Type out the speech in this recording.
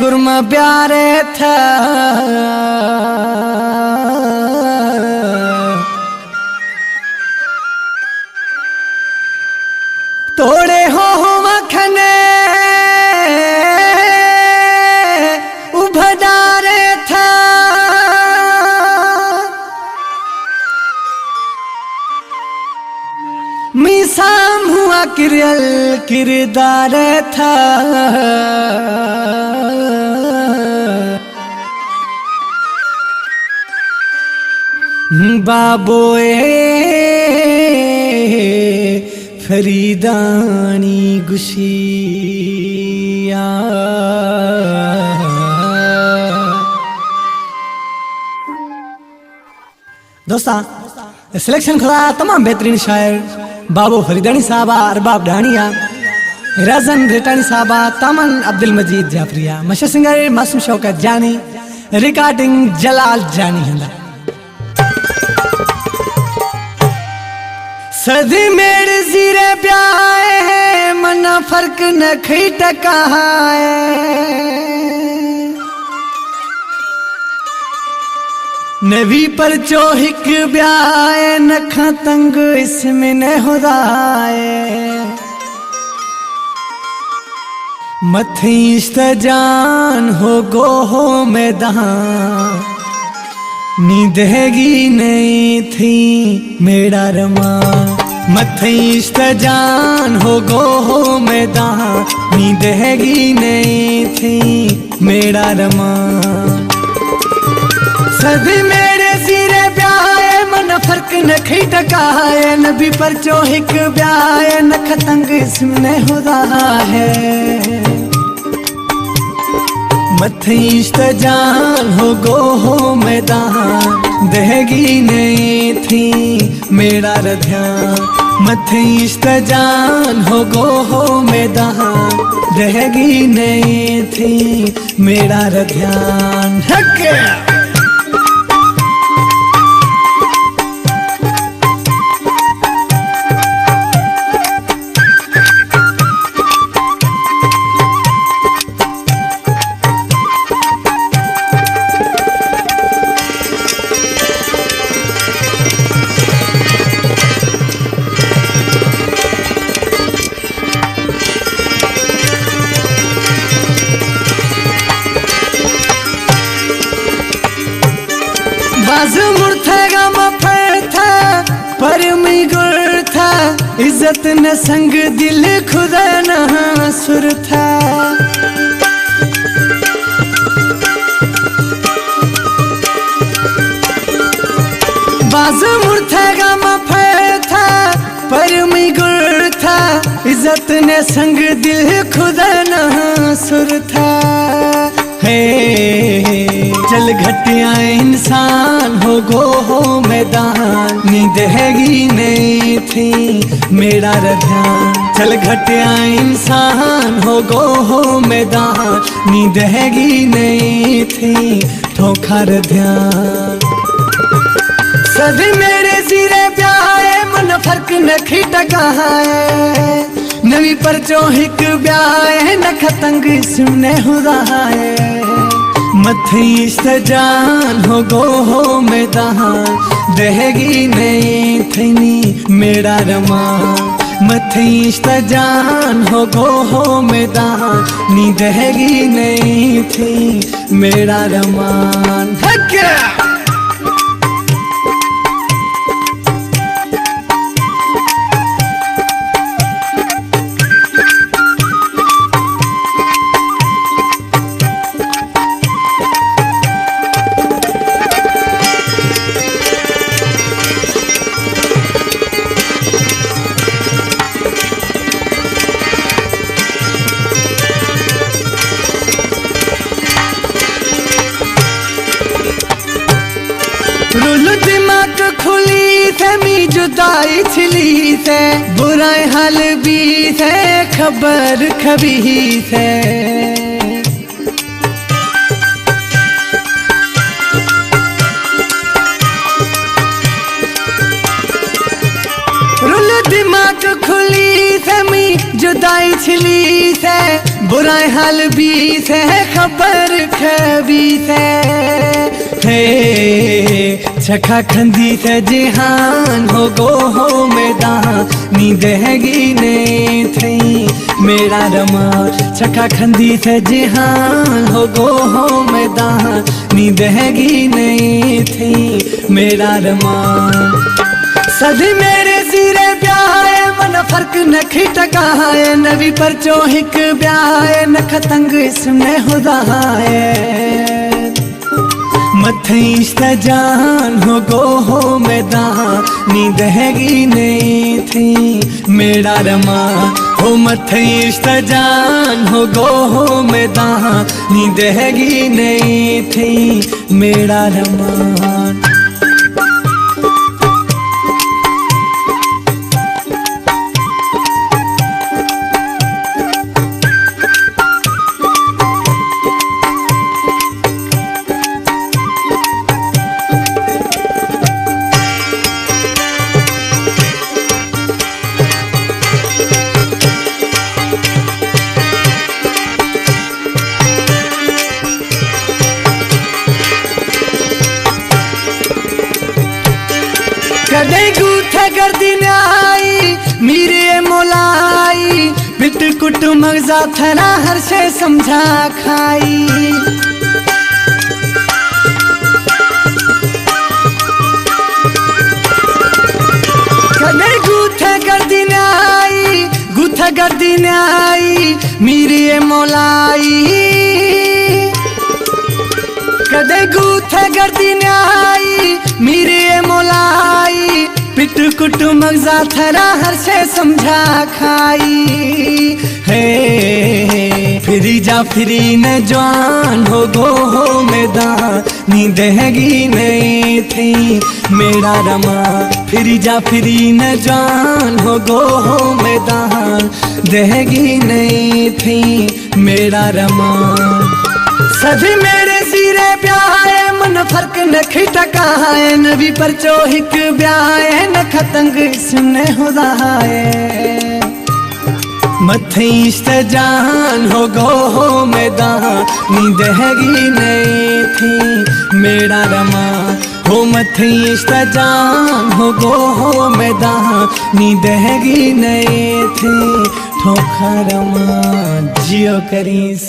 गुरम प्यारे था तोड़े हो मखने उभडारे था मीसाम हुआ किरल किरदार था बाबोए फरीदानी गुशिया दोस्ता सिलेक्शन खुदा तमाम बेहतरीन शायर बाबू फरीदानी साहबा अरबाब डानिया रजन रेटानी साहबा तमन अब्दुल मजीद जाफरिया मशहूर सिंगर मासूम शौकत जानी रिकॉर्डिंग जलाल जानी हंदा सदी मेरे जीरे प्याए है मना फर्क न खई टका नवी पर चोहिक ब्याए नखा तंग इसमें न होदाए मथी इस्तजान हो गो हो मैदान नींदेगी नहीं थी मेरा रमा मथी इस्तजान हो गो हो मैदान नींदेगी नहीं थी मेरा रमा सदी मेरे सिरे ब्याए मन फर्क न खई टकाए नबी पर चोहिक ब्याए नख तंग इसमें होदा है मथी इस्तजान हो गो हो मैदान देगी नहीं थी मेरा ध्यान मथी इस्तजान हो गो हो मैदान देगी नहीं थी मेरा ध्यान मुर्था मफर था पर मी गुर था इज्जत न संग दिल खुदा न सुर था बाज मुर्था मफर था पर मी गुर था इज्जत न संग दिल खुदा न सुर था चल घटिया इंसान हो गो हो मैदान नींदेगी नहीं थी मेरा ध्यान चल घटिया इंसान हो गो हो मैदान नींदेगी नहीं थी ठोकर ध्यान सदी मेरे सिरे प्याए मन फर्क न खी टकाए नवी पर चोहिक ब्याए नख तंग सुने हुदा है मथी इस्तजान हो गो हो मैदान देगी नहीं थी मेरा रमा मथी इस्तजान हो गो हो मैदान नी देगी नहीं थी मेरा रमान दिमाग खुली थे मी जुदाई छिली थे बुराई हाल भी थे खबर खबी थे रुल दिमाग खुली थे मी जुदाई छिली से बुराई हाल भी से खबर खबी से हे छखा खंदी से जिहान हो गो हो मैदान नींद हैगी नहीं थी मेरा रमा छखा खंदी से जिहान हो गो हो मैदान नींद हैगी नहीं थी मेरा रमा सभी मेरे सिरे ब्याहे मन फर्क न खिटकाए नवी पर चोहिक ब्याहे न खतंग इसमें हुदाए मथीस जान हो गो हो मैदान नींद हैगी नहीं थी मेरा रमा हो मथीस जान हो गो हो मैदान नींद हैगी नहीं थी मेरा रमा कदे गूथ गर्दी आई मीरे मोलाई बिट कुट मगजा थरा हर से समझा खाई कदे गूथ गर्दी आई मीरे मोलाई कदे गूथ गर्दी आई मीरे मोलाई पिट कुट मगजा थरा हर से समझा खाई है फिरी जा फिरी न जवान हो गो हो मैदान नींद हैगी नहीं थी मेरा रमा फिरी जा फिरी न जवान हो गो हो मैदान दहगी नहीं थी मेरा रमा सभी मेरे सिरे ब्याहे मन फर्क न खिटकाए नबी पर चोहिक ब्याहे न खतंग इसने हुदाए मथीस जान हो गो हो मैदान नींद हैगी नहीं थी मेरा रमा हो मथीस जान हो गो हो मैदान नींद हैगी नहीं थी ठोखा रमा जियो करीस।